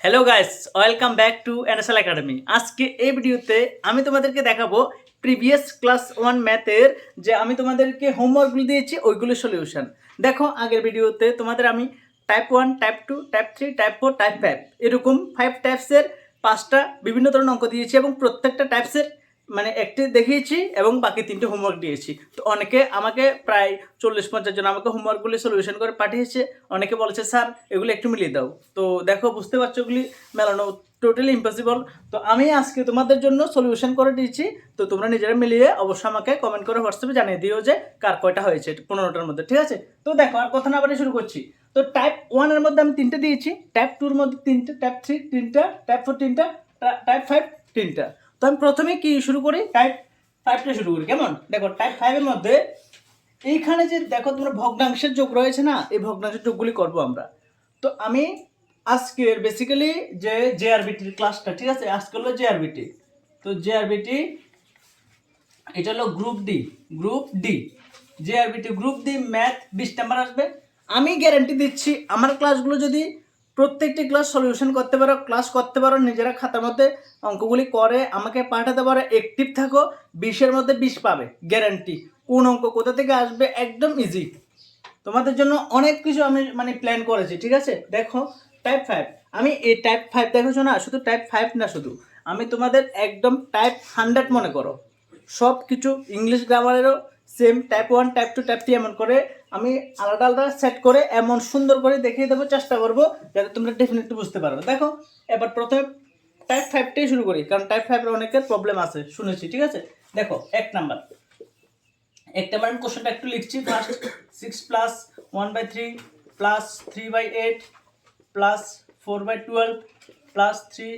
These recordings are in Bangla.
Hello guys, welcome back to NSL academy. আজকে এই ভিডিওতে আমি তোমাদেরকে দেখাবো প্রিভিয়াস ক্লাস 1 ম্যাথের যে আমি তোমাদেরকে হোমওয়ার্কগুলো দিয়েছি ওইগুলোর সলিউশন। দেখো আগের ভিডিওতে তোমাদের আমি type 1, type 2, type 3, type 4, type 5 এরকম 5 টাইপসের 5টা বিভিন্ন ধরনের অঙ্ক দিয়েছি এবং প্রত্যেকটা টাইপসের মানে একটি দেখিয়েছি এবং বাকি 3টে হোমওয়ার্ক দিয়েছি। তো অনেকে আমাকে প্রায় 40-50 জন আমাকে হোমওয়ার্কগুলি সলিউশন করে পাঠিয়েছে। অনেকে বলেছে স্যার এগুলো একটু মিলিয়ে দাও। তো দেখো বুঝতে পারছো এগুলি মেলানো টোটালি ইম্পসিবল। তো আমি আজকে তোমাদের জন্য সলিউশন করে দিয়েছি। তো তোমরা নিজেরা মিলিয়ে অবশ্যই আমাকে কমেন্ট করে হোয়াটসঅ্যাপে জানিয়ে দিও যে কার কয়টা হয়েছে 15টার মধ্যে, ঠিক আছে? তো দেখো আর কথা না বাড়ি শুরু করছি। তো টাইপ 1 এর মধ্যে আমি 3টে দিয়েছি, টাইপ 2 এর মধ্যে 3টে, টাইপ 3 3টা, টাইপ 4 3টা, টাইপ 5 3টা। তো আমি প্রথমে কি শুরু করি, টাইপ 5টা শুরু করি। কেমন? দেখো টাইপ 5 এর মধ্যে এইখানে যে দেখো তোমরা ভগ্নাংশের যোগ রয়েছে না, এই ভগ্নাংশের যোগগুলি করব আমরা। তো আমি আজকের বেসিক্যালি যে জেআরবিটির ক্লাসটা, ঠিক আছে, আজকে হলো জেআরবিটি। তো জেআরবিটি এটা হলো group D JRBT group D math 20 number আসবে। আমি গ্যারান্টি দিচ্ছি আমার ক্লাসগুলো যদি প্রত্যেকটি ক্লাস সলিউশন করতে পারো, ক্লাস করতে পারো, নিজেরা খাতার মধ্যে অঙ্কগুলি করে আমাকে পাঠাতে পারো, অ্যাক্টিভ থাকো, 20-এর মধ্যে 20 পাবে গ্যারান্টি। কোন অঙ্ক কোথা থেকে আসবে একদম ইজি। তোমাদের জন্য অনেক কিছু আমি মানে প্ল্যান করেছি, ঠিক আছে? দেখো টাইপ 5, আমি এই টাইপ 5 দেখেছো না, শুধু টাইপ 5 না, শুধু আমি তোমাদের একদম টাইপ 100 মনে করো। সব কিছু ইংলিশ গ্রামারেরও সেম টাইপ 1, টাইপ 2, টাইপ 3 এমন করে আমি আলাদা আলাদা সেট করে এমন সুন্দর করে দেখিয়ে দেবো, চেষ্টা করবো যাতে তোমরা ডেফিনেটলি বুঝতে পারো। দেখো এবার প্রথমে টাইপ 5টাই শুরু করি, কারণ টাইপ 5 অনেকের প্রবলেম আছে শুনেছি, ঠিক আছে? দেখো এক নাম্বার আমি কোশ্চেনটা একটু লিখছি first. 6 plus 1/3 plus 3/8 plus 4/12 plus 3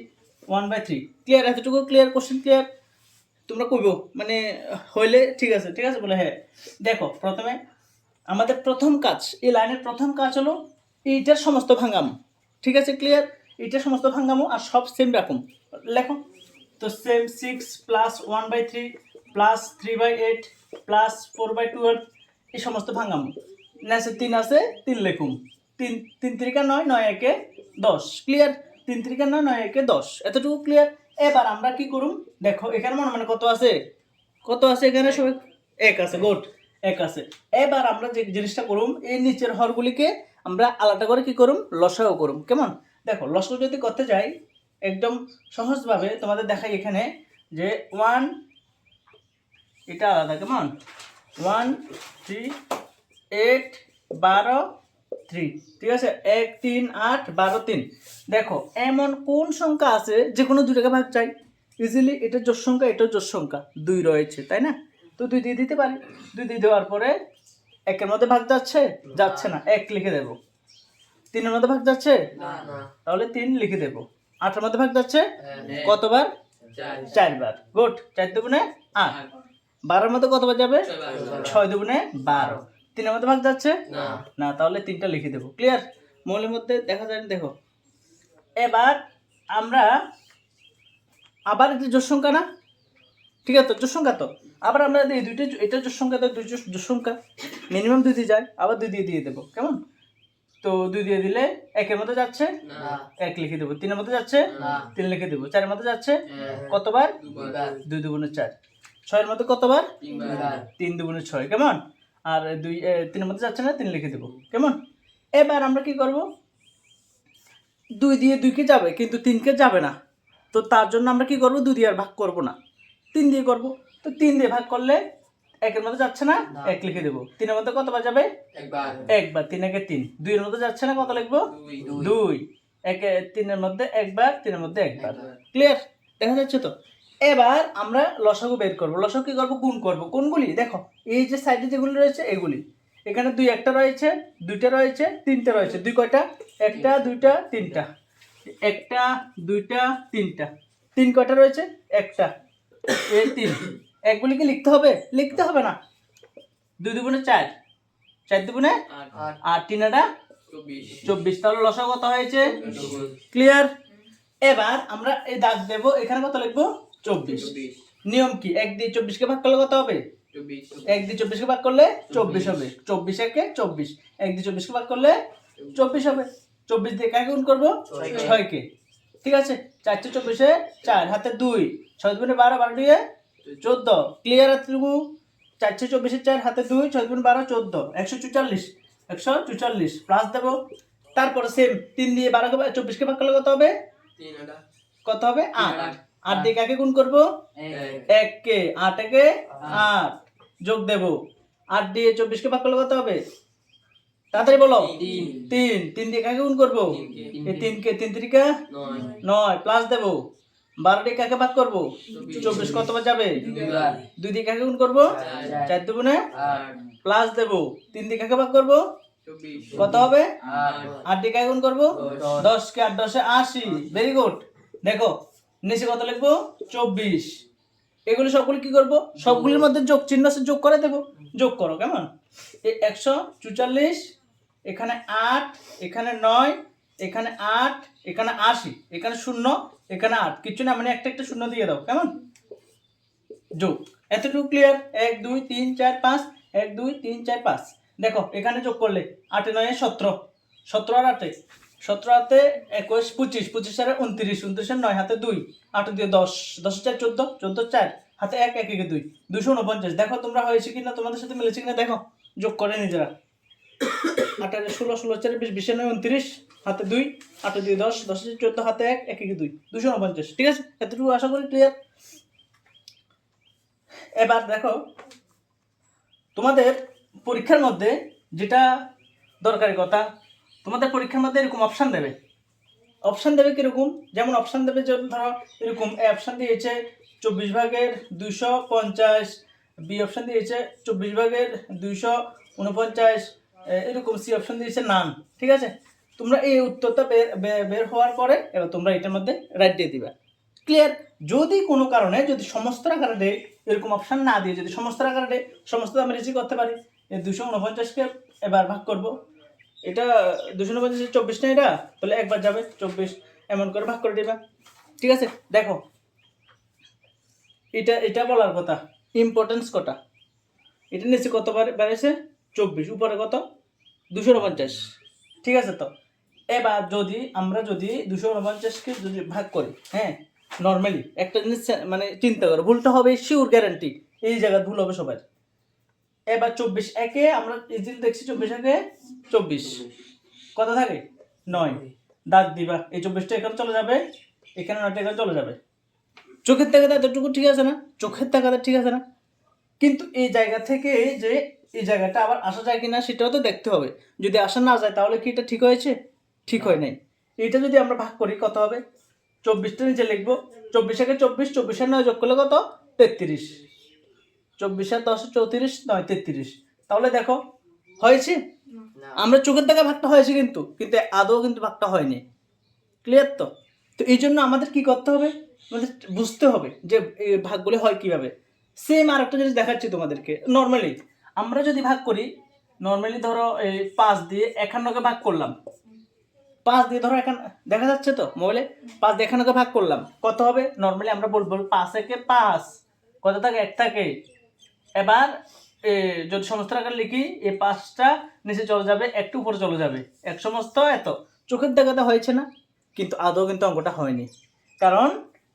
1/3। Clear? এতটুকু ক্লিয়ার? Question clear? তোমরা কইবো মানে হইলে ঠিক আছে, ঠিক আছে বলে হ্যাঁ। দেখো প্রথমে আমাদের প্রথম কাজ, এই লাইনের প্রথম কাজ হলো এইটার সমস্ত ভাঙামো, ঠিক আছে? ক্লিয়ার? এইটার সমস্ত ভাঙামো আর সব সেম রাখুন। লেখো তো সেম 6 প্লাস 1/3 প্লাস 3/8 প্লাস 4/12 এই সমস্ত ভাঙামো। নেক্সট 3 আছে, 3 লেখুন। 3 3 3 9 9 1 10। ক্লিয়ার? 3 3 9 9 1 10। এতটুকু ক্লিয়ার? এবার আমরা কি করুম, দেখো এখানে মনে মানে কত আছে, কত আছে এখানে? সবাই এক আছে, গুড, এক আছে। এবার আমরা যে জিনিসটা করুম, এই নিচের হরগুলিকে আমরা আলাদা করে কি করুম, লসাগু করুম। কেমন? দেখো লসাগু যদি করতে যাই একদম সহজভাবে তোমাদের দেখাই এখানে যে 1 এটা আলাদা। কেমন? 1 3 8 12 3, ঠিক আছে? 1 3 8 12 3। দেখো এমন কোন সংখ্যা আছে যে কোনো দুটাকে ভাগ চাই ইজিলি? এটা জোড় সংখ্যা, এটা জোড় সংখ্যা, 2 রয়েছে, তাই না? তো 2 দিয়ে দিতে পারি। 2 দিয়ে দেওয়ার পরে একের মধ্যে ভাগ যাচ্ছে, যাচ্ছে না, 1 লিখে দেব। 3-এর মধ্যে ভাগ যাচ্ছে, তাহলে 3 লিখে দেব। 8-এর মধ্যে ভাগ যাচ্ছে কতবার? 4 বার। গুড, 4 দুগুণে 8। 12-এর মধ্যে কতবার যাবে? 6 দুগুণে 12। 3-এর মধ্যে ভাগ যাচ্ছে না, তাহলে 3টা লিখে দেব। ক্লিয়ার? মৌলের মধ্যে দেখা যায়। দেখো এবার আমরা আবার এটা জোড় সংখ্যা না, ঠিক আছে? তো জোড় সংখ্যা তো আবার আমরা এই দুইটা, এটা জোড় সংখ্যা, তো দুই জোড় সংখ্যা মিনিমাম 2 দিয়ে যায়, আবার 2 দিয়ে দেবো। কেমন? তো 2 দিয়ে দিলে 1-এর মধ্যে যাচ্ছে 1 লিখে দেবো। 3-এর মধ্যে যাচ্ছে 3 লিখে দেবো। 4-এর মধ্যে যাচ্ছে কতবার? 2 দুগুণে 4। 6-এর মধ্যে কতবার? 3 দুগুণে 6। কেমন? আর 3-এর মধ্যে যাচ্ছে না, 3 লিখে দেবো। কেমন? এবার আমরা কি করব, 2 দিয়ে 2 কে যাবে কিন্তু 3 কে যাবে না। তো তার জন্য আমরা কি করব, 2 দিয়ে আর ভাগ করব না, 3 দিয়ে করব। তো 3 দিয়ে ভাগ করলে 1-এর মধ্যে যাচ্ছে না, 1 লিখে দেব। 3-এর মধ্যে কতবার যাবে? একবার। 3 একে 3। 2-এর মধ্যে যাচ্ছে না, কত লিখবো? 2। 3-এর মধ্যে একবার, 3-এর মধ্যে একবার। ক্লিয়ার? দেখা যাচ্ছে তো? এবার আমরা লসাগু বের করব। লসাগু কি করব? গুণ করব। কোনগুলি? দেখো এই যে সাইডে যেগুলি রয়েছে এগুলি। এখানে 2 একটা রয়েছে, 2টা রয়েছে, 3টা রয়েছে। 2 কয়টা? 1টা 2টা 3টা। 1টা 2টা 3টা। 3 কয়টা রয়েছে? 1টা। এই 3 একগুলি কি লিখতে হবে? লিখতে হবে না। 2 দুগুণে 4, 4 দুগুণে 8, 3-টা 24। তাহলে লসাগু কত হয়েছে? ক্লিয়ার? এবার আমরা এই দাগ দেব, এখানে কত লিখবো? 24। নিয়ম কি? 1 দিয়ে 24 কে ভাগ করলে কত হবে? 1 দিয়ে 24 কে ভাগ করলে 24 হবে। 24 একে 24। 1 দিয়ে 24 কে ভাগ করলে 24 হবে। 24 দিয়ে কাকে গুণ করবো? 6 কে। ঠিক আছে, 4 × 4 = 4, হাতে 2, 6 × 12 12 দিয়ে 14, ক্লিয়ার এতটুকু? 4 × 4 = 4, হাতে 2, 6 × 12 14, 144 প্লাস দেবো। তারপরে সেম 3 দিয়ে 24কে ভাগ করলে কত হবে? কত হবে? 8। 8 দিয়ে কাকে গুণ করব? 1 কে। 8 একে 8 যোগ দেব। 8 দিয়ে 24কে ভাগ করলে কত হবে? তাড়াতাড়ি বলো। 3। 3 দিয়ে কাকে গুণ করব? এই 3 কে। 3 3 9 প্লাস দেব। 12 দিয়ে কাকে ভাগ করব? 24 কতবার যাবে? 2 দিয়ে কাকে গুণ করব? 4 দুগুণে 8 প্লাস দেব। 3 দিয়ে কাকে ভাগ করব? কত হবে? 8 দিয়ে কাকে গুণ করব? 10 কে। 8 10 80, ভেরি গুড। দেখো নিচে কত লিখবো? 24। এগুলো সবগুলো কি করব? সবগুলোর মধ্যে যোগ চিহ্ন আছে, যোগ করে দেব। যোগ করো, কেমন? এই 144, এখানে 8, এখানে 9, এখানে 8, এখানে 80, এখানে 0, এখানে 8, কিছু না, মানে একটা একটা শূন্য দিয়ে দাও, কেমন? যোগ। এতটুকু ক্লিয়ার? 1 2 3 4 5, 1 2 3 4 5। দেখো এখানে যোগ করলে 8 9 17, 17 আর 8, 17 হাতে 21 25, 25 আর 29, 29 আর 9, হাতে 2, 8 দিয়ে 10, 10 4 14, 14 4, হাতে 1 1 1 2, 249। দেখো তোমরা হয়েছে কিনা, তোমাদের সাথে মিলেছে কিনা দেখো, যোগ করে নিজেরা। 8 আর 16, 16 4 20, 20 আর 29, হাতে 2, 8 দিয়ে 10, 10 আর 14, হাতে 1 1 1 2, 249। ঠিক আছে, এতটুকু আশা করি ক্লিয়ার। এবার দেখো তোমাদের পরীক্ষার মধ্যে যেটা দরকারি কথা, তোমাদের পরীক্ষার মধ্যে এরকম অপশান দেবে। অপশান দেবে কিরকম? যেমন অপশান দেবে, যে ধরো এরকম এ অপশান দিয়েছে 24 ভাগের 250, বি অপশান দিয়েছে 24 ভাগের 249, এরকম সি অপশান দিয়েছে নান। ঠিক আছে, তোমরা এই উত্তরটা বের হওয়ার পরে এবার তোমরা এটার মধ্যে রাইট দিয়ে দিবা। ক্লিয়ার? যদি কোনো কারণে যদি সমস্ত আকারে দেয়, এরকম অপশান না দিয়ে যদি সমস্ত আকারে দেয়, সমস্ত আমি রিসিভ করতে পারি। এই 249কে এবার ভাগ করব। এটা 249 24 না, এটা তাহলে একবার যাবে 24, এমন করে ভাগ করে দিবা। ঠিক আছে, দেখো এটা এটা বলার কথা, ইম্পর্টেন্স কটা। এটা নিচে কত বাড়েছে? 24, উপরে কত? 249। ঠিক আছে, তো এবার যদি আমরা 249কে যদি ভাগ করি, হ্যাঁ, নর্মালি একটা জিনিস মানে চিন্তা করো, ভুলটা হবে শিওর, গ্যারান্টি এই জায়গায় ভুল হবে সবার। এবার 24 একে আমরা ইজিলি দেখছি, 24 একে 24, কত থাকে? 9, দাগ দিবা। এই 24টা এখানে চলে যাবে, এখানে 9টা এখানে চলে যাবে। চোখের তাকাতে এতটুকু ঠিক আছে না? চোখের তাকাতে ঠিক আছে না? কিন্তু এই জায়গা থেকে যে এই জায়গাটা আবার আসা যায় কিনা সেটাও তো দেখতে হবে। যদি আসা না যায় তাহলে কি এটা ঠিক হয়েছে? ঠিক হয় নাই। এটা যদি আমরা ভাগ করি কত হবে? 24টা নিচে লিখবো, 24 একে 24, 24 আর 9 যোগ করলে কত? 33, 24 আর 10 34, 9 33। তাহলে দেখো হয়েছে, আমরা চোখের দেখা ভাগটা হয়েছে, কিন্তু আদৌ কিন্তু ভাগটা হয়নি। ক্লিয়ার? তো এই জন্য আমাদের কি করতে হবে? আমাদের বুঝতে হবে যে এই ভাগগুলো হয় কিভাবে। সেম আর একটা জিনিস দেখাচ্ছি তোমাদেরকে। নর্মালি আমরা যদি ভাগ করি, নর্মালি ধরো এই 5 দিয়ে 51কে ভাগ করলাম, 5 দিয়ে ধরো এখন দেখা যাচ্ছে তো মোবাইলে, 5 দিয়ে 51কে ভাগ করলাম, কত হবে? নর্মালি আমরা বলবো 5 একে 5, কত থাকে? 1 থাকে। এবার যদি সমস্ত আকার লিখি, এই 5টা নিচে চলে যাবে, একটু উপরে চলে যাবে, এক সমস্ত এত। চোখের দেখাতে হয়েছে না? কিন্তু আদৌ কিন্তু অঙ্কটা হয়নি। কারণ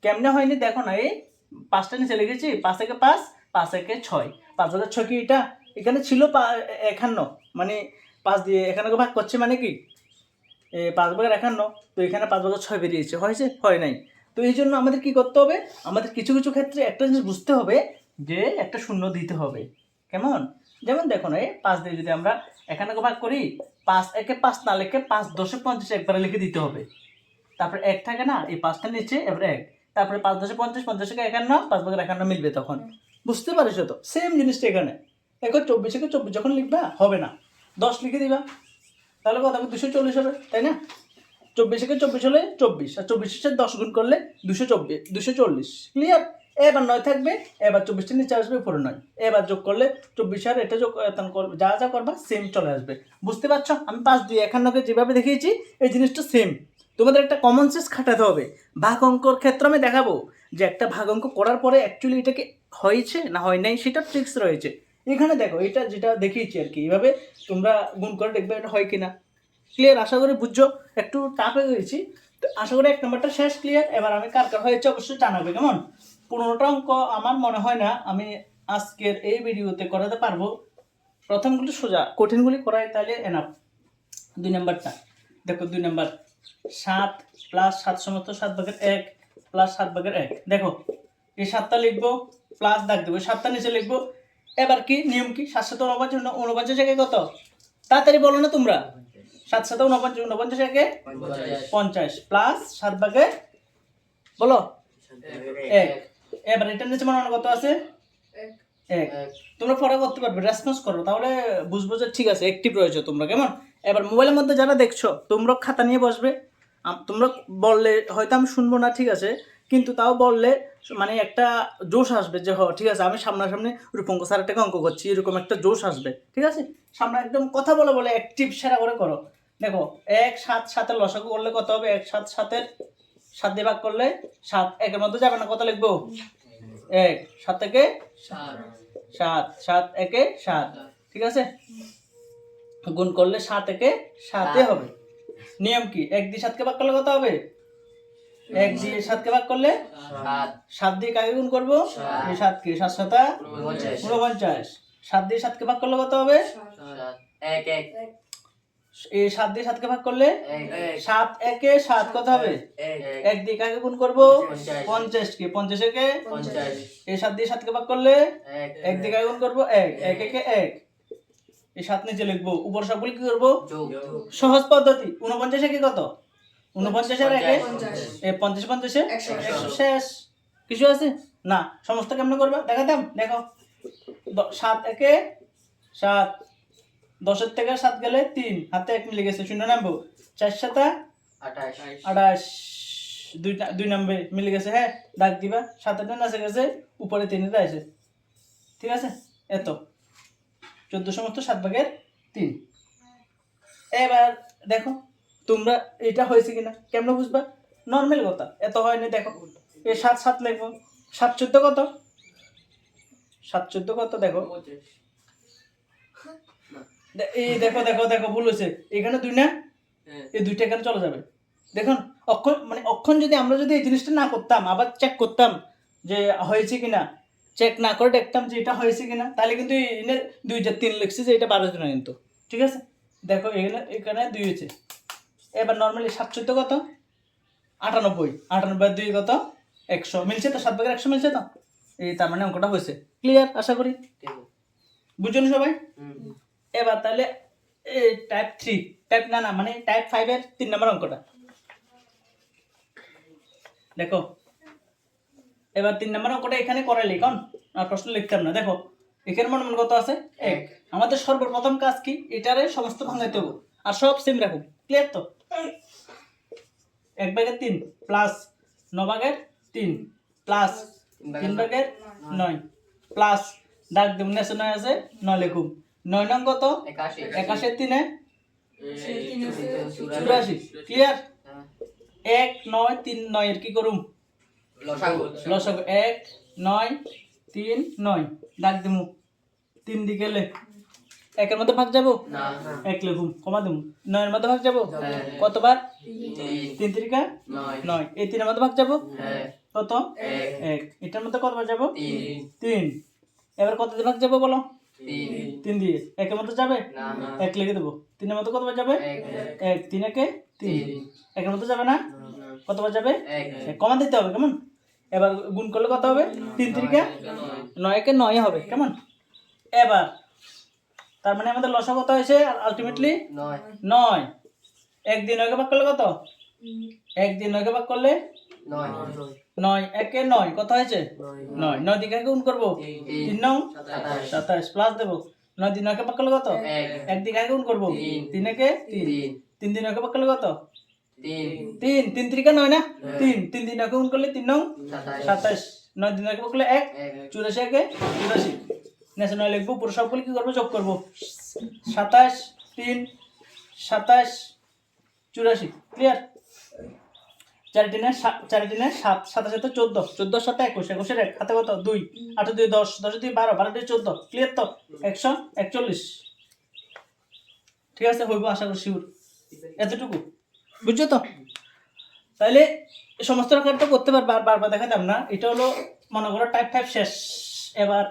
কেমনে হয়নি দেখো না, এই 5টা নিচে লিখেছি, 5 একে 5, 5 একে 6, 5 ভাগের 6 কি এটা? এখানে ছিল 51, মানে 5 দিয়ে 51কে ভাগ করছে মানে কি 5 ভাগের 51, তো এখানে 5 ভাগের 6 বেরিয়েছে, হয়েছে? হয় নাই। তো এই জন্য আমাদের কি করতে হবে? আমাদের কিছু কিছু ক্ষেত্রে একটা জিনিস বুঝতে হবে যে একটা শূন্য দিতে হবে। কেমন? যেমন দেখো না, 5 দিয়ে যদি আমরা 51কে ভাগ করি, 5 একে 5 না লিখে 5 10 50 একবারে লিখে দিতে হবে। তারপরে 1 থাকে না, এই 5টা নিচে এবার 1, তারপরে 5 10 50, 50 একে 51, 5 ভাগের 51 মিলবে তখন। বুঝতে পারছো তো? সেম জিনিসটা এখানে। এখন 24 একে 24 যখন লিখবা হবে না, 10 লিখে দিবা, তাহলে কত হবে? 240 হবে, তাই না? 24 একে 24 হলে 24, আর 24 এর সাথে 10 গুণ করলে 240। ক্লিয়ার? এবার 9 থাকবে, এবার 24টা নিচে আসবে, উপরে 9, এবার যোগ করলে 24 আর এটা যোগ যা যা করবা সেম চলে আসবে। বুঝতে পারছো? আমি 5 দিয়ে 51কে যেভাবে দেখিয়েছি এই জিনিসটা সেম। তোমাদের একটা কমন সেন্স খাটাতে হবে। ভাগ অঙ্কর ক্ষেত্রে আমি দেখাবো যে একটা ভাগ অঙ্ক করার পরে অ্যাকচুয়ালি এটাকে হয়েছে না হয় নাই সেটা ট্রিক্স রয়েছে। এখানে দেখো, এটা যেটা দেখিয়েছি আর কি, এইভাবে তোমরা গুণ করে দেখবে এটা হয় কিনা। ক্লিয়ার? আশা করি বুঝছো। একটু টাফ হয়ে গেছি, তো আশা করি 1 নম্বরটা শেষ, ক্লিয়ার। এবার আমি কার কার হয়েছে অবশ্যই জানাবে, কেমন? 15টা অঙ্ক আমার মনে হয় না আমি আজকের এই ভিডিওতে করাতে পারবো। প্রথমগুলো সোজা, কঠিনগুলি করাই তাহলে এনাফ। 2 নম্বরটা দেখো, 2 নম্বর 7 প্লাস 7 সমস্ত 7/1 প্লাস 7/1। দেখো এই 7টা লিখবো, প্লাস দাগ দেবো, 7টা নিচে লিখবো। এবার কি নিয়ম কি? 7 7 49, 49 জায়গায় কত? তাড়াতাড়ি বলো না তোমরা। 7 7 49, 49 জায়গায় 50 প্লাস 7/1 বলো 1। এবার এটার নিচে মনে কত আছে? 1। তোমরা পরে করতে পারবে, রেসপন্স করো, তাহলে বুঝবো যে ঠিক আছে অ্যাক্টিভ রয়েছে তোমরা, কেমন? এবার মোবাইলের মধ্যে যারা দেখছো তোমরা খাতা নিয়ে বসবে। তোমরা বললে হয়তো আমি শুনবো না, ঠিক আছে, কিন্তু তাও বললে মানে একটা জোশ আসবে যে ঠিক আছে আমি সামনাসামনি রূপঙ্ক স্যারের থেকে অঙ্ক করছি, এরকম একটা জোশ আসবে, ঠিক আছে। সামনে একদম কথা বলে বলে অ্যাক্টিভ সেরা করে করো। দেখো 1 7 7-এর লসাগু করলে কত হবে? 1 7 7-এর 7 দিয়ে ভাগ করলে 7, 1-এর মধ্যে যাবে না, কত লিখবো? 1 7 থেকে 7 7 1-এ 7, ঠিক আছে। গুণ করলে 7 1-এ 7 হবে। নিয়ম কি? 1 দিয়ে 7-কে ভাগ করলে কত হবে? 1 দিয়ে 7-কে ভাগ করলে 7 দিয়ে কাকে গুণ করবো? এই 7-কে, 7 7 49। 7 দিয়ে 7-কে ভাগ করলে কত হবে? 1 1। এই 7 দিয়ে 7-কে ভাগ করলে 7 1-এ 7 কত হবে? 1 দিয়ে কাকে গুণ করবো? 50-কে, 50 1-এ 50। এই 7 দিয়ে 7-কে ভাগ করলে 1 দিয়ে কাকে গুণ করবো? 1 1 1-এ 1। এই 7 নিচে লিখবো, উপর সবগুলো কি করবো? সহজ পদ্ধতি। 49 1-এ কত? 49 আর 1-এ 50 50-এ 100 শেষ। কিছু আছে না? সমস্ত কেমনে করবা দেখাতাম, দেখো 7 1-এ 7, 10-এর থেকে 7 গেলে 3, হাতে 1 মিলে গেছে, 0 নামবো। 4 7 28, 2 নামবে, মিলে গেছে, হ্যাঁ দাগ দিবা। 7-টা নাচে গেছে, উপরে 3-টা আছে, ঠিক আছে। এত 14 সমস্ত 7/3। এবার দেখো তোমরা এটা হয়েছে কিনা কেমন বুঝবা? নর্মাল কথা, এত হয়নি। দেখো এই 7 7 লিখবো, 7 14 কত? 7 14 কত? দেখো এই দেখো দেখো দেখো ভুল হয়েছে, এখানে 2 না, এই 2টা এখানে চলে যাবে। দেখুন অক্ষর মানে অক্ষর যদি আমরা যদি এই জিনিসটা না করতাম, আবার চেক করতাম যে হয়েছে কিনা, চেক না করে দেখতাম যে এটা হয়েছে কিনা, তাহলে কিন্তু এখানে 2 যা 3 লিখছে যে এটা 12 না কিন্তু, ঠিক আছে। দেখো এখানে এখানে 2 হয়েছে। এবার নর্মালি 7 14 কত? 98, 98 2 কত? 100 মিলছে তো, 7/100 মিলছে তো, এই তার মানে অঙ্কটা হয়েছে। ক্লিয়ার আশা করি, বুঝুন সবাই। এবার তাহলে এই টাইপ 3 টাইপ না মানে টাইপ 5 এর 3 নম্বর অঙ্কটা দেখো। এবার 3 নম্বর অঙ্কটা এখানে করাই লিখন, আর প্রশ্ন লিখতাম না। দেখো এখানে মনে মনে কত আছে? 1। আমাদের সর্বপ্রথম কাজ কি? এটারে সমস্ত ভাঙাইতে হবে আর সব সেম রাখো, ক্লিয়ার তো? 1/3 প্লাস 9/3 প্লাস 3/9 প্লাস দাগ দেব, নেছে 9 আছে 9 লিখুম। 9 নং কত? 81 3-এ 84, ক্লিয়ার। 1 9 3 9 এর কি করুম? লসাগু 1 9 3 9 দাগ দিমু, 3 দিকে গেলে 1-এর মধ্যে ভাগ যাবো, 1 লিখুম, কমা দিমু। 9 এর মধ্যে ভাগ যাবো কতবার? 3 3 9। এই 3-এর মধ্যে ভাগ যাবো কত? 1। এটার মধ্যে কতবার যাবো? 3। এবার কত দিয়ে ভাগ যাবো বলো? 3 দিয়ে। 1-এর মধ্যে যাবে, 1 লিখে দেবো। 3-এর মধ্যে কতবার যাবে? 1 3 1-এ 3। 1-এর মধ্যে যাবে না, কতবার যাবে? 1 কমা দিতে হবে, কেমন? এবার গুণ করলে কত হবে? 3 3 9 1-এ 9 হবে, কেমন? এবার তার মানে আমাদের লসাগু কত হয়েছে আলটিমেটলি? 9। 1 দিয়ে 9-কে ভাগ করলে কত? 1 দিয়ে 9-কে ভাগ করলে 9 1-এ 9 কত হয়েছে? 9। 9 দিয়ে কাকে গুণ করবো? 3 9 27 প্লাস দেবো। 9 দিয়ে 9-কে ভাগ করলে কত? 1 দিয়ে কাকে গুণ করবো? 3 1-এ 3। 3 দিয়ে 9-কে ভাগ করলে কত? 3 3 3 9 না, 3 3 দিয়ে 9-কে গুণ করলে 3 9 27। 9 দিয়ে 9-কে ভাগ করলে 1 84 1-এ 84। নেক্সট 9 লিখবো, পুরো সবগুলো কি করবো? যোগ করবো। 27 3 27 84, ক্লিয়ার। 4 3 7 7 7 14 14 7 21 21-এর 1 হাতে কত? 2 8 2 10 10 2 12 12 2 14, ক্লিয়ার তো? 141, ঠিক আছে হইব আশা করি, শিওর। এতটুকু বুঝছো তো? তাহলে এই সমস্ত রকমটা করতে পারবো, আর বারবার দেখাতাম না। এটা হলো মনে করো টাইপ 5 শেষ। এবার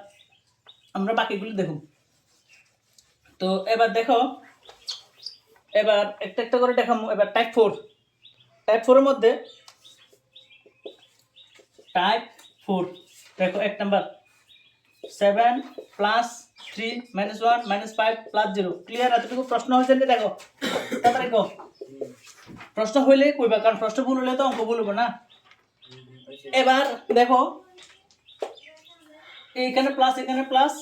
আমরা বাকিগুলো দেখুন। তো এবার দেখো, এবার একটা একটা করে দেখাবো। এবার টাইপ 4, টাইপ 4 এর মধ্যে টাইপ 4 দেখো 1 number 7 plus 3 minus 1 minus 5 plus 0। Clear? এতটুকু প্রশ্ন হয়েছে না? দেখো তাড়াতাড়ি কো। প্রশ্ন হইলে কইবা, কারণ প্রশ্ন ভুল হলে তো অঙ্ক ভুল হবে না। এবার দেখো এখানে প্লাস, এখানে প্লাস,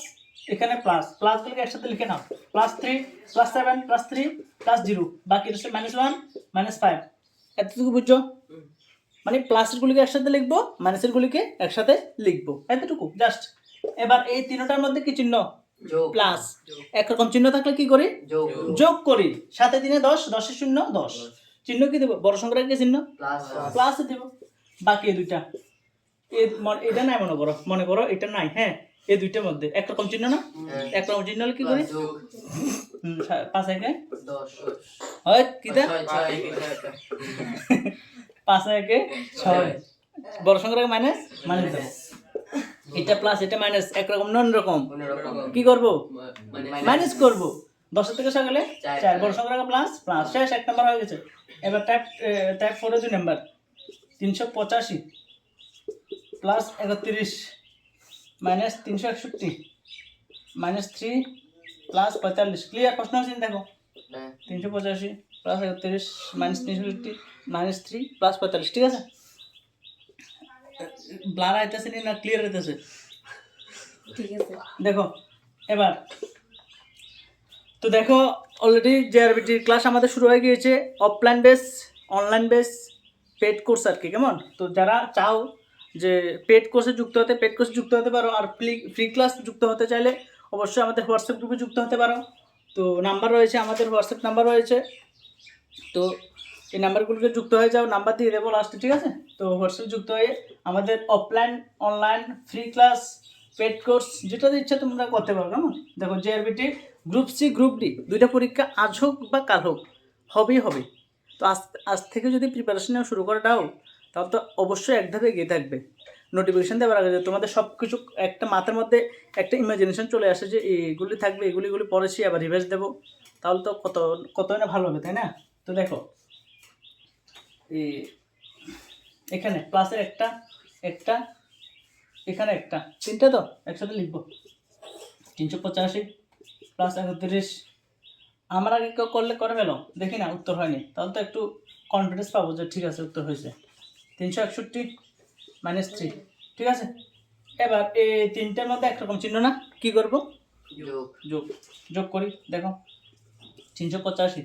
এখানে প্লাস, প্লাসগুলোকে একসাথে লিখে নাও। প্লাস 3 প্লাস 7 প্লাস 3 প্লাস 0, বাকি রয়েছে মাইনাস 1 মাইনাস 5। এতটুকু বুঝছো? মানে প্লাসের গুলিকে একসাথে লিখবো, মাইনাসের গুলিকে একসাথে লিখবো, এতটুকু জাস্ট। এবার এই তিনটার মধ্যে কি চিহ্ন? যোগ। প্লাস। একরকম চিহ্ন থাকলে কি করি? যোগ। যোগ করি। 7 এ 3 10, 10 এ 0 10। চিহ্ন কি দেব? বড় সংখ্যার কি চিহ্ন? প্লাস। প্লাস দেব। বাকি এই দুইটা, এটা নাই মনে করো এটা নাই। হ্যাঁ, এই দুইটার মধ্যে একরকম চিহ্ন না? একরকম চিহ্ন হলে কি করি? যোগ। 5 একে 10 হয় কি দেয়? 5 একে 6। বড় সংখ্যার মাইনাস মাইনাস দেব। এটা প্লাস, এটা মাইনাস, একরকম নন রকম। কি করব? মাইনাস করব। 10 থেকে 6 গেলে 4, বড় সংখ্যার প্লাস প্লাস, শেষ। 1 নাম্বার হয়ে গেছে। এবার টাইপ 4 এর 2 number 385 plus 31 minus 361 minus 3 plus 45। Clear? প্রশ্ন হচ্ছে দেখো 385 প্লাস 31 মাইনাস 361 মাইনাস 3 প্লাস 45। ঠিক আছে? ব্লার আইতেছে না ক্লিয়ার হইতেছে? ঠিক আছে। দেখো এবার তো দেখো অলরেডি জেআরবিটির ক্লাস আমাদের শুরু হয়ে গিয়েছে। Offline base, online base, paid course আর কি। কেমন? তো যারা চাও যে পেড কোর্সে যুক্ত হতে, পেড কোর্সে যুক্ত হতে পারো। আর ফ্রি ক্লাস যুক্ত হতে চাইলে অবশ্যই আমাদের হোয়াটসঅ্যাপ গ্রুপে যুক্ত হতে পারো। তো নাম্বার রয়েছে, আমাদের হোয়াটসঅ্যাপ নাম্বার রয়েছে। তো এই নাম্বারগুলোকে যুক্ত হয়ে যাও, নাম্বার দিয়ে দেবো লাস্টে। ঠিক আছে? তো হোয়াটসঅ্যাপ যুক্ত হয়ে আমাদের offline, online, free class, paid course যেটা ইচ্ছা তোমরা করতে পারো। কেমন? দেখো JRBT group C, group D দুইটা পরীক্ষা আজ হোক বা কাল হোক হবেই হবে। তো আজ থেকে যদি প্রিপারেশন নেওয়া শুরু করাটাও, তাহলে তো অবশ্যই এক ধাপে এগিয়ে থাকবে। নোটিফিকেশান দেওয়ার আগে তোমাদের সব কিছু একটা মাথার মধ্যে একটা ইমাজিনেশন চলে আসে যে এইগুলি থাকবে, এগুলি পড়েছি, আবার রিভাইজ দেবো, তাহলে তো কত না ভালো হবে, তাই না? তো দেখো এখানে প্লাসের একটা, এখানে একটা, তিনটা তো একসাথে লিখবো। 385 প্লাস 31। আমার আগে কেউ করলে করে ফেলো, দেখি না উত্তর হয়নি, তাহলে তো একটু কনফিডেন্স পাবো যে ঠিক আছে উত্তর হয়েছে। 361 মাইনাস 3। ঠিক আছে? এবার এই তিনটার মধ্যে একরকম চিহ্ন না? কি করবো? যোগ। যোগ। যোগ করি। দেখো 385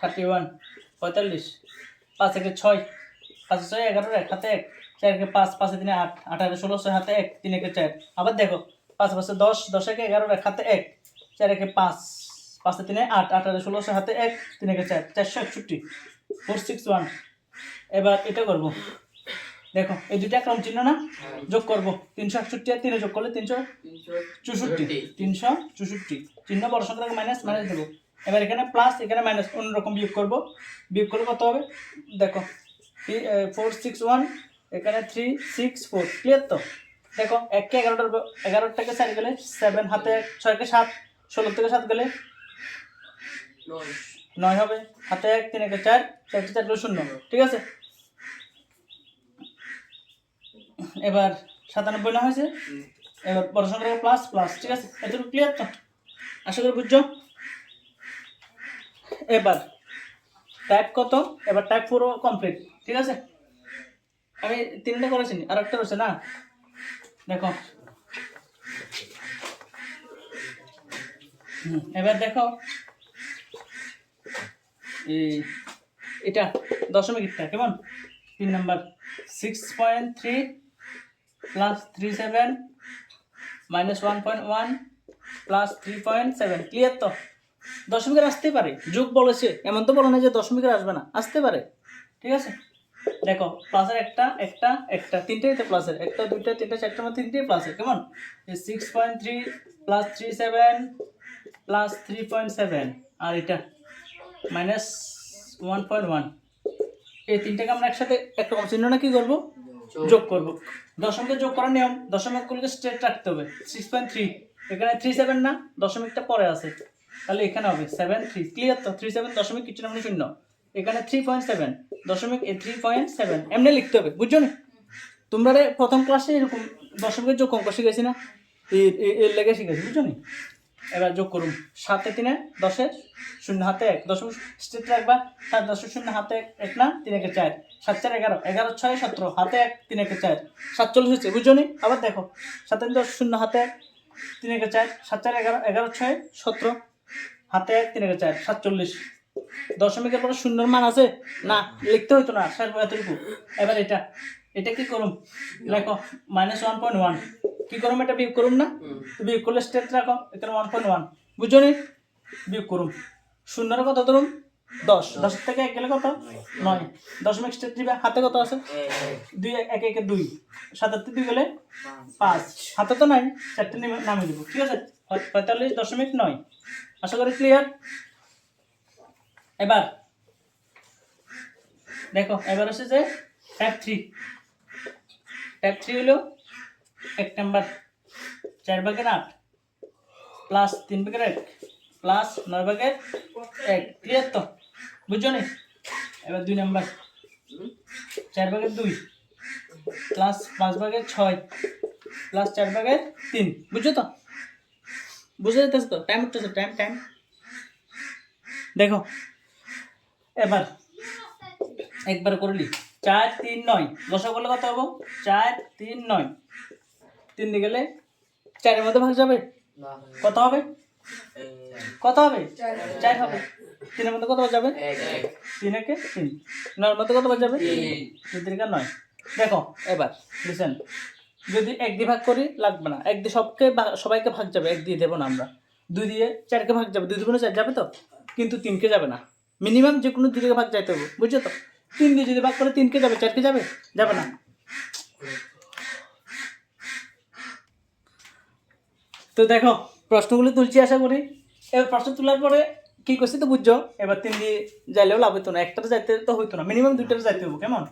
31 45 5 একে 6 5 6 11 1 হাতে 1 4 একে 5 5 3 8 8 16 6 হাতে 1 3 একে 4। আবার দেখো 5 5 10 10 একে 11 1 হাতে 1 4 একে 5 5 3 8 8 16 6 হাতে 1 3 একে 4 461 461। এবার এটা করব। দেখো এই দুইটা ক্রম চিহ্ন না? যোগ করব। 361 আর 3 যোগ করলে 364 364 চিহ্ন বড় সংখ্যার মাইনাস মাইনাস দেবো। এবার এখানে প্লাস, এখানে মাইনাস, অন্যরকম বিয়োগ করব। বিয়োগ করলে কত হবে? দেখো 461, এখানে 364। ক্লিয়ার তো? দেখো 1 কে 11 থেকে 4 গেলে 7 হাতে 1 6 কে 7 16 থেকে 7 গেলে 9 হবে, হাতে 1 3 কে 4 4 4 গেলে 0। ঠিক আছে? এবার 97 না হয়েছে? এবার বড় সংখ্যার প্লাস প্লাস। ঠিক আছে? এতটুকু ক্লিয়ার তো? আশা করি বুঝছো। এবার টাইপ কত? এবার টাইপ 4ও কমপ্লিট। ঠিক আছে? আমি 3টা করেছি, আর একটা রয়েছে না? দেখো এবার দেখো এটা দশমিকটা কেমন? 3 number 6.3 plus 37 minus 1.1 plus 3.7। Clear তো? দশমিকের আসতে পারে, যোগ বলেছে, এমন তো বলো না যে দশমিকের আসবে না, আসতে পারে। ঠিক আছে? দেখো প্লাসের একটা তিনটেই তো প্লাসের, একটা দুইটা তিনটা চারটা মধ্যে তিনটেই প্লাসের। কেমন? 6.3 প্লাস 37 প্লাস 3.7 আর এটা মাইনাস 1.1 এই তিনটাকে আমরা একসাথে একরকম চিহ্ন না কি করবো, যোগ করব। দশমিকে যোগ করার নিয়ম, দশমিকগুলোকে স্ট্রেট রাখতে হবে। 6.3 এখানে 37 না, দশমিকটা পরে আছে, তাহলে এখানে হবে 73। ক্লিয়ার তো? 37 দশমিক কিছু না মানে শূন্য, এখানে 3.7 দশমিক 3.7 এমনি লিখতে হবে, বুঝছো না? তোমরা প্রথম ক্লাসে এরকম দশমিকের যোগ অঙ্ক শিখেছি না, এর লেগে শিখেছি, বুঝছো না? এবার যোগ করুন। 7 3 10 শূন্য হাতে 1 দশমিক স্ট্রেট রাখবা। 7 10 শূন্য হাতে 1 না, 3 1 4 7 4 11 11 6 17 হাতে 1 3 1 4 47 হচ্ছে, বুঝছো নি? আবার দেখো 7 10 শূন্য হাতে 1 3 1 4 7 4 11 11 6 17 হাতে 1 3 1 4 47। দশমিকের পরে শূন্যর মান আছে না, লিখতে হইতো না, স্যার এতটুকু। এবার এটা কি করুম, দেখো -1.1 কি করুম, এটা বিয়োগ করুম না, তো বিয়োগ করলে স্ট্রেট রাখো, এখানে 1.1, বুঝছো নি? বিয়োগ করুম, শূন্যের কত ধরুন 10, 10 থেকে 1 গেলে কত 9, দশমিক স্ট্রেট দিবে। হাতে কত আছে 2 1 1 2, 7 2 গেলে 5, হাতে তো নাই, 4টে নামিয়ে দিব, ঠিক আছে? 45.9। আশা করি ক্লিয়ার। এবার দেখো, এবার আসে যে টাইপ 3 হলো 1 নাম্বার 4/8 প্লাস 3/1 প্লাস 9/1, ক্লিয়ার তো? বুঝছো নি? এবার 2 নাম্বার 4/2 প্লাস 5/6 প্লাস 4/3, বুঝছো তো? বুঝে যেতেছে তো? টাইম উঠতেছে, টাইম। দেখো এবার একবার করলি 4 3 9, লসা করলে কত হবো 4 3 9, 3 দিয়ে গেলে 4 এর মধ্যে ভাগ যাবে, কত হবে 4 হবে। 3 এর মধ্যে কত যাবে 3 একে 3, 9 এর মধ্যে কত যাবে 3 3 9। দেখো এবার লিসেন, যদি 1 দিয়ে ভাগ করি লাগবে না, 1 দিয়ে সবাইকে ভাগ যাবে, 1 দিয়ে দেবো না আমরা। 2 দিয়ে 4 কে ভাগ যাবে, 2 2 4 যাবে তো, কিন্তু 3 কে যাবে না। মিনিমাম যে কোনো 2 থেকে ভাগ যাইতে হবে, বুঝছো তো? 3 দিয়ে যদি ভাগ করে 3 কে যাবে, 4 কে যাবে না। তো দেখো প্রশ্নগুলো তুলছি আশা করি। এবার প্রশ্ন তোলার পরে কি করছি তো বুঝছো। এবার 3 দিয়ে যাইলেও লাভ হতো না, একটাতে যাইতে তো হইতো না, মিনিমাম 2টাতে যাইতে হবে, কেমন?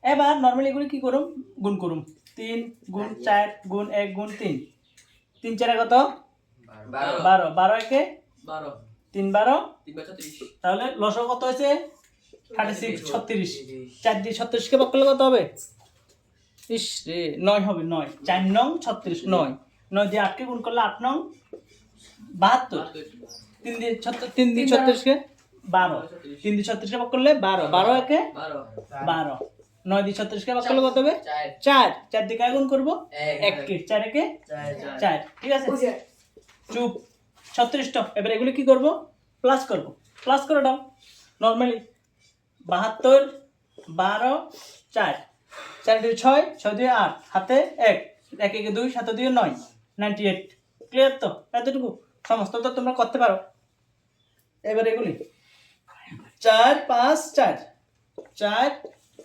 এবার নর্মালি এগুলো কি করুম, গুণ করুম। 3 গুণ 4 গুণ 1 গুণ 3, 3 4 কত 12, 12 একে 3 12, তাহলে লসও কত হয়েছে 36 36, 4 দিয়ে 36 কে ভাগ করলে কত হবে, ইস রে 9 হবে, 9 4 9 36, 9 দিয়ে 8 কে গুণ করলে 8 9 72, 3 দিয়ে 36 কে 12, 3 দিয়ে 36 কে ভাগ করলে 12, 12 একে 12, 9 দিয়ে 36 কে ভাগ করলে কত হবে 4, 4 দিয়ে কায় গুণ করবো 1 কে, 4 একে 4, ঠিক আছে? চুপ 36টা। এবার এগুলো কি করব, প্লাস করে দাও নরমালি। 72 12 4 4 2 6 6 2 8 হাতে 1 1 1 2 7 2 9 98, ক্লিয়ার তো? এতটুকু সমস্ত তো তোমরা করতে পারো। এবার এগুলি 4 5 4 4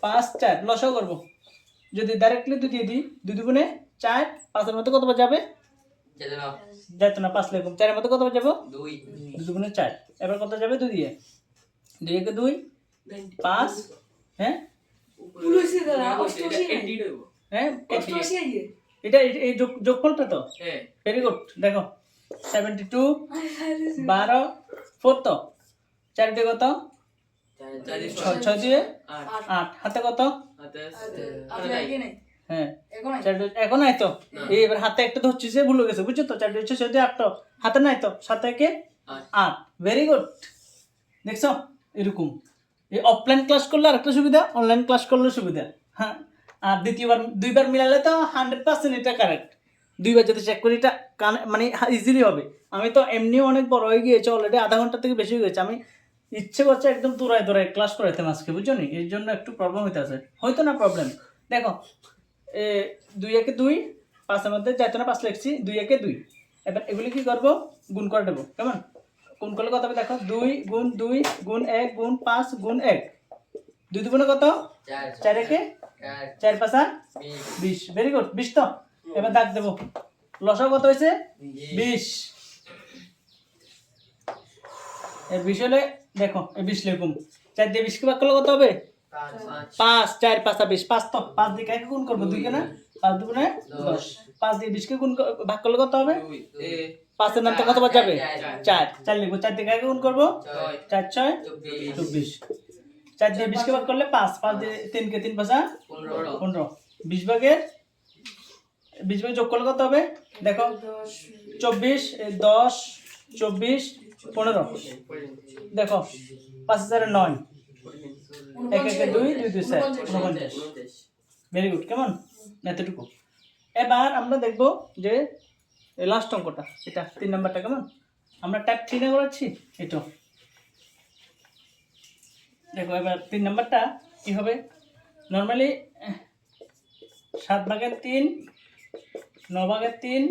5 4 লসাও করব। যদি ডাইরেক্টলি 2 দিয়ে দিই, 2 দুগুণে 4, 5 এর মধ্যে কত যাবে যেত না, 5 লিখুন। 4 এর মধ্যে কত যাবে 2 দুগুণে 4, এবার কত যাবে 2 দিয়ে 2 একে 2 5, হ্যাঁ হ্যাঁ এটা এই যোগফলটা তো ভেরি গুড। দেখো 72 12 4 তো 4 দিয়ে কত 6 দিয়ে 8 হাতে কত, হ্যাঁ এখন নাই তো, এবার হাতে একটা ধরছি যে ভুলে গেছে, বুঝছো তো? 4 দিয়ে 6 দিয়ে 8 হাতে নাই তো, 7 একে 8, ভেরি গুড। দেখছো এরকম এই অফলাইন ক্লাস করলে আরেকটা সুবিধা, অনলাইন ক্লাস করলে সুবিধা। হ্যাঁ, আর দুইবার মিলালে তো 100% এটা কারেক্ট। দুইবার যদি চেক করি এটা মানে ইজিলি হবে। আমি তো এমনিও অনেক বড় হয়ে গিয়েছে অলরেডি, আধা ঘন্টা থেকে বেশি হয়ে গেছে। আমি ইচ্ছে করছে একদম দৌড়ায় ক্লাস করাইতাম আজকে, বুঝছো নি? এর জন্য একটু প্রবলেম হইতেছে, হয়তো না প্রবলেম। দেখো 2 একে 2, 5 এর মধ্যে যাইতো না, 5 লিখছি, 2 একে 2। এবার এগুলি কি করবো, গুণ করে দেবো, কেমন? গুণ করলে কত হবে দেখো, 2 গুণ 2 গুণ 1 গুণ 5 গুণ 1, 2 দুগুণে কত 4 একে 4 5 20, ভেরি গুড 20 তো। এবার দাগ দেবো, লসাও কত হয়েছে 20। এর 20 হলে দেখো এই 20 লিখুম, 4 দিয়ে 20 কে ভাগ করলে কত হবে 5 4 5 20 5 তো 5 দিয়ে কাকে গুণ করবো 2 কে না 5 দুগুণে 10 5 দিয়ে 20 কে গুণ ভাগ করলে কত হবে 5 এর নামটা কত বার যাবে 4 4 লিখবো 4 দিয়ে কাকে গুণ করবো 4 6 24 4 দিয়ে 20 কে ভাগ করলে 5 5 দিয়ে 3 কে 3 5 15 20 ভাগের 20 ভাগে যোগ করলে কত হবে দেখো 24 10 24 15 দেখো 5 হাজারে 9 1 1 2 2 2 4 49 ভেরি গুড কেমন এতটুকু এবার আমরা দেখব যে লাস্ট অঙ্কটা এটা 3 নাম্বারটা কেমন আমরা টাইপ 3 এ করাচ্ছি এটা দেখো এবার 3 নাম্বারটা কি হবে নরমালি 7 ভাগের 3 9 ভাগের 3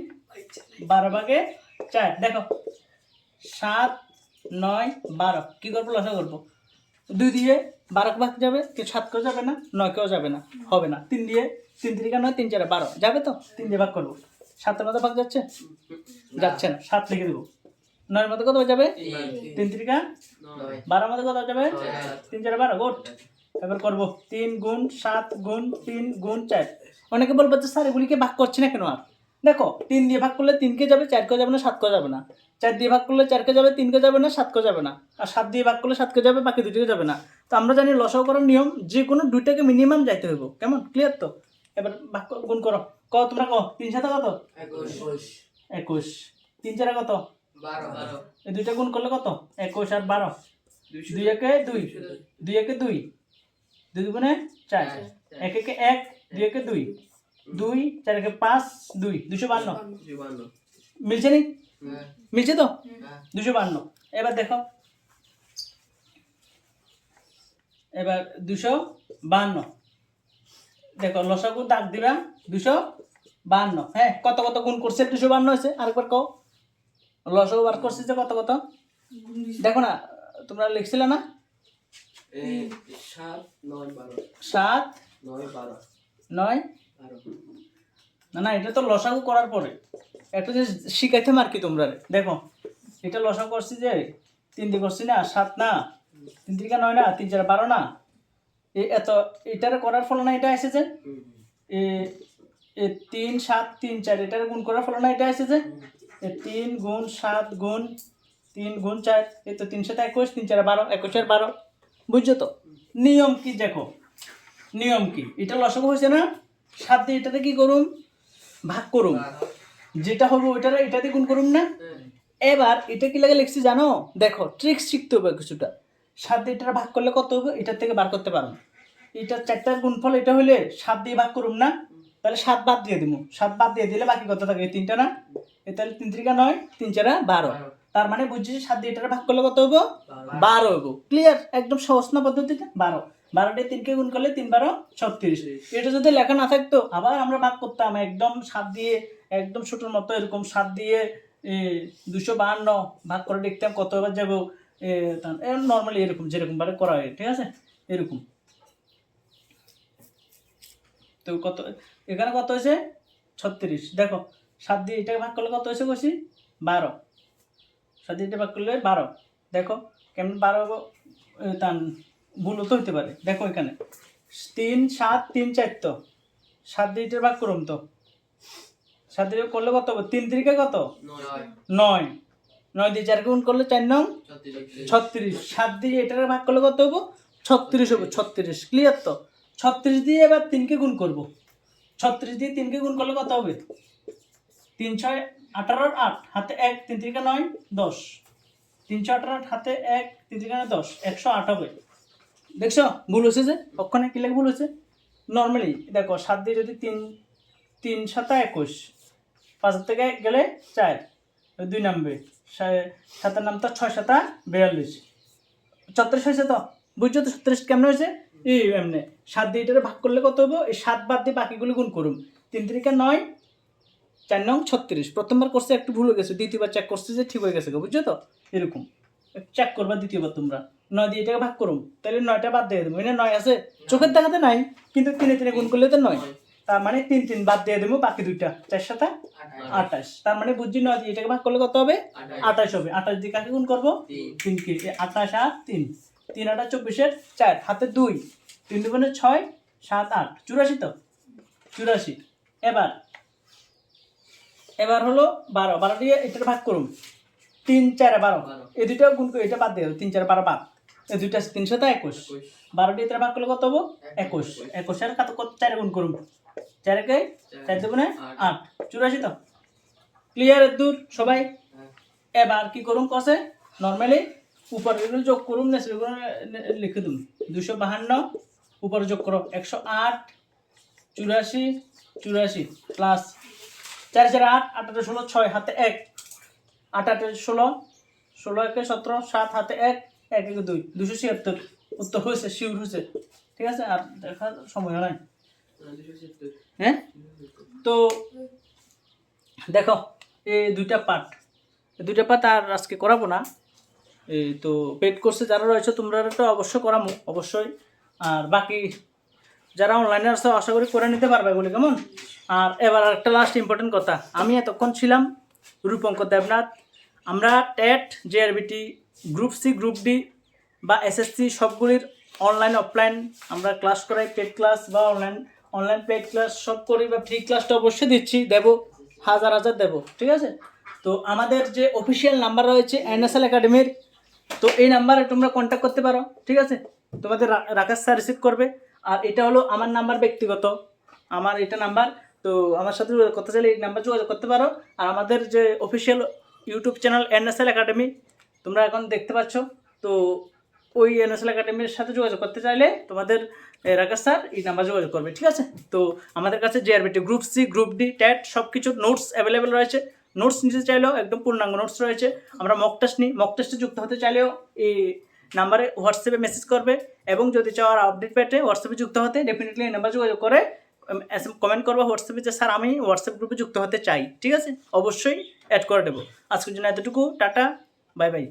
12 ভাগের 4 দেখো 7 9 12 কি করবো লসা করবো 2 দিয়ে 12 ভাগ যাবে কি 7 কেও যাবে না 9 কেও যাবে না হবে না 3 দিয়ে 3 3 9 3 4 12 যাবে তো 3 দিয়ে ভাগ করবো 7 এর মধ্যে ভাগ যাচ্ছে যাচ্ছে না 7 লিখে দেবো 9 এর মধ্যে কত যাবে 3 3 12 মধ্যে কত যাবে 3 4 12 গুড এবার করবো 3 গুণ 7 গুণ 3 গুণ 4 অনেকে বলবো যে স্যার এগুলিকে ভাগ করছি না কেন আর দেখো 3 দিয়ে ভাগ করলে 3 কে যাবে 4 কে যাবে না 7 কে যাবে না 4 দিয়ে ভাগ করলে 4 কে যাবে 3 কে যাবে না 7 কে যাবে না আর 7 দিয়ে ভাগ করলে 7 কে যাবে বাকি দুটোকে যাবে না তো আমরা জানি লসাগু করার নিয়ম যে কোনো দুইটাকে মিনিমাম যাইতে হইব কেমন ক্লিয়ার তো এবার ভাগ গুণ করো কত তোমরা কো 3 7 কত 21 3 4 কত 12 এই দুইটা গুণ করলে কত 21 আর 12 2 একে 2 2 একে 2 2 দুগুণে 4 1 একে 1 2 একে 2 2 4 একে 5 2 252 মিলছে নি মিলছে তো 252 এবার দেখো এবার 252 দেখো লসাগু দাগ দিবা 252 হ্যাঁ কত কত গুণ করছে 252 হয়েছে আরেকবার কও লসাগু বার করছে যে কত কত দেখো না তোমরা লিখছিলে না 7 9 12 না না এটা তো লসাগু করার পরে এটা যে শিখাইতাম আর কি তোমরা দেখো এটা লসাগু করছি যে 3 দিয়ে করছি না 7 না 3 থেকে 9 না 3 4 12 না এত এটার করার ফলে না এটা এসেছে এ 3 7 3 4 এটার গুণ করার ফলে না এটা এসেছে 3 গুণ 7 গুণ 3 গুণ 4 এই তো 3 7 21 3 4 12 21 আর 12 বুঝছো তো নিয়ম কি দেখো নিয়ম কি এটা লসাগু হয়েছে না 7 দিয়ে এটাতে কি করুম ভাগ করুম যেটা হবে ওইটারে এটাতে গুণ করুম না এবার এটা কি লাগে লিখছি জানো দেখো ট্রিক্স শিখতে হবে কিছুটা 7 দিয়ে এটা ভাগ করলে কত হবে এটার থেকে বার করতে পারো এটা 4টার গুণফল এটা হলে 7 দিয়ে ভাগ করুম না তাহলে 7 বাদ দিয়ে দিমু 7 বাদ দিয়ে দিলে বাকি কত থাকে এই 3টা না এই তাহলে 3 3 9 3 4 12 তার মানে বুঝছি 7 দিয়ে এটা ভাগ করলে কত হবে 12 হবে ক্লিয়ার একদম সহজ না পদ্ধতিতে 12 12 দিয়ে 3 কে গুণ করলে 3 12 36 এটা যদি লেখা না থাকতো আবার আমরা ভাগ করতাম একদম 7 দিয়ে একদম ছোটর মতো এরকম 7 দিয়ে 252 ভাগ করে দেখতাম কত বার যাবো নর্মালি এরকম যেরকম ভাবে করা হয় ঠিক আছে এরকম তো কত এখানে কত হয়েছে 36 দেখো 7 দিয়ে এটাকে ভাগ করলে কত হয়েছে বসি 12 7 দিয়ে এটা ভাগ করলে 12 দেখো কেমন 12 তান ভুল তো হইতে পারে দেখো এখানে 3 7 3 4 তো 7 দিয়ে এটা ভাগ করুম তো 7 দিয়ে করলে কত হবে 3 3 কত 9 9 দিয়ে 4 গুণ করলে 4 9 36 7 দিয়ে এটাকে ভাগ করলে কত হবে 36 হবে 36 ক্লিয়ার তো 36 দিয়ে এবার 3 কে গুণ করব 36 দিয়ে 3 কে গুণ করলে কত হবে 3 6 18 আর 8 হাতে 1 3 3 9 10 3 6 18 হাতে 1 3 3 9 10 108 হবে দেখছো ভুল হয়েছে যে ওখানে কি লেখা ভুল হয়েছে নর্মালি দেখো 7 দিয়ে যদি 3 3 7 21 5 থেকে গেলে 4 2 নামবে 7 এর নামটা 6 7 42 34 হয়েছে তো বুঝছো তো 37 কেমন হয়েছে এই এমনি 7 দিয়ে এটারে ভাগ করলে কত হবে এই 7 বাদ দিয়ে বাকিগুলো গুণ করুন 3 3 9 4 9 36 প্রথমবার করছে একটু ভুল হয়ে গেছে দ্বিতীয়বার চেক করছে যে ঠিক হয়ে গেছে বুঝছো তো এরকম চেক করবা দ্বিতীয়বার তোমরা 9 দিয়ে এটাকে ভাগ করুন তাহলে 9টা বাদ দিয়ে দেবো এখানে 9 আছে চোখের দেখাতে নাই কিন্তু 3 3 গুণ করলে তো 9 তার মানে 3 3 বাদ দিয়ে দেবো বাকি দুইটা 4 7 28 তার মানে বুঝছি 9 দিয়ে এটাকে ভাগ করলে কত হবে 28 হবে 28 দিয়ে কাকে গুণ করবো 3 কে 28 আর 3 3 8 24 4 হাতে 2 3 দুগুণে 6 7 8 84 তো 84। এবার হলো 12 12 দিয়ে এটা ভাগ করুন 3 4 12 এই দুইটা গুণ করে এটা বাদ দিয়ে 3 4 12 বাদ এই দুইটা 321 12 দিয়ে এটা ভাগ করলে কত হবে 21 21 এর কত 4 গুণ করুন 4 কে 4 দুগুণে 8 84 তো ক্লিয়ার দূর সবাই। এবার কি করুন কসে নরমালি উপরে যোগ করুন না সেগুলো লিখে দিন 252 উপরে যোগ করো 108 84 84 প্লাস 4 4 8 8 8 16 6 হাতে 1 8 8 16 16 1 17 7 হাতে 1 1 1 2 276 উত্তর হয়েছে শিওর হয়েছে ঠিক আছে আর দেখার সময় নাই। হ্যাঁ তো দেখো এই দুইটা পার্ট আর আজকে করাবো না। এই তো পেড কোর্সে যারা রয়েছে তোমরা তো অবশ্যই করামো অবশ্যই, আর বাকি যারা অনলাইনে আসতে আশা করি করে নিতে পারবে বলে কেমন। আর এবার একটা লাস্ট ইম্পর্টেন্ট কথা, আমি এতক্ষণ ছিলাম রূপঙ্কর দেবনাথ। আমরা TET JRBT group C group D বা এসএসসি সবগুলির অনলাইন অফলাইন আমরা ক্লাস করাই, পেড ক্লাস বা অনলাইন পেড ক্লাস সব করি বা ফ্রি ক্লাসটা অবশ্যই দিচ্ছি, দেবো হাজার দেবো ঠিক আছে। তো আমাদের যে অফিসিয়াল নাম্বার রয়েছে এনএসএল একাডেমির, তো এই নাম্বারে তোমরা কন্ট্যাক্ট করতে পারো ঠিক আছে। তোমাদের রাকেশ স্যার রিসিভ করবে। আর এটা হলো আমার নাম্বার ব্যক্তিগত, আমার এটা নাম্বার, তো আমার সাথে করতে চাইলে এই নাম্বার যোগাযোগ করতে পারো। আর আমাদের যে official YouTube channel NSL academy তোমরা এখন দেখতে পাচ্ছ, তো ওই এনএসএল একাডেমির সাথে যোগাযোগ করতে চাইলে তোমাদের রাকেশ স্যার এই নাম্বার যোগাযোগ করবে ঠিক আছে। তো আমাদের কাছে JRBT group C group D TAT সব কিছুর নোটস অ্যাভেলেবেল রয়েছে। নোটস নিতে চাইলেও একদম পূর্ণাঙ্গ নোটস রয়েছে। আমরা মক টেস্ট নিই, মক টেস্টে যুক্ত হতে চাইলেও এই নাম্বারে হোয়াটসঅ্যাপে মেসেজ করবে, এবং যদি চাও আর আপডেট পেতে হোয়াটসঅ্যাপে যুক্ত হতে ডেফিনেটলি এই নাম্বার যোগাযোগ করে কমেন্ট করবো হোয়াটসঅ্যাপে যে স্যার আমি হোয়াটসঅ্যাপ গ্রুপে যুক্ত হতে চাই ঠিক আছে, অবশ্যই অ্যাড করে দেবো। আজকের জন্য এতটুকু, টাটা বাই বাই।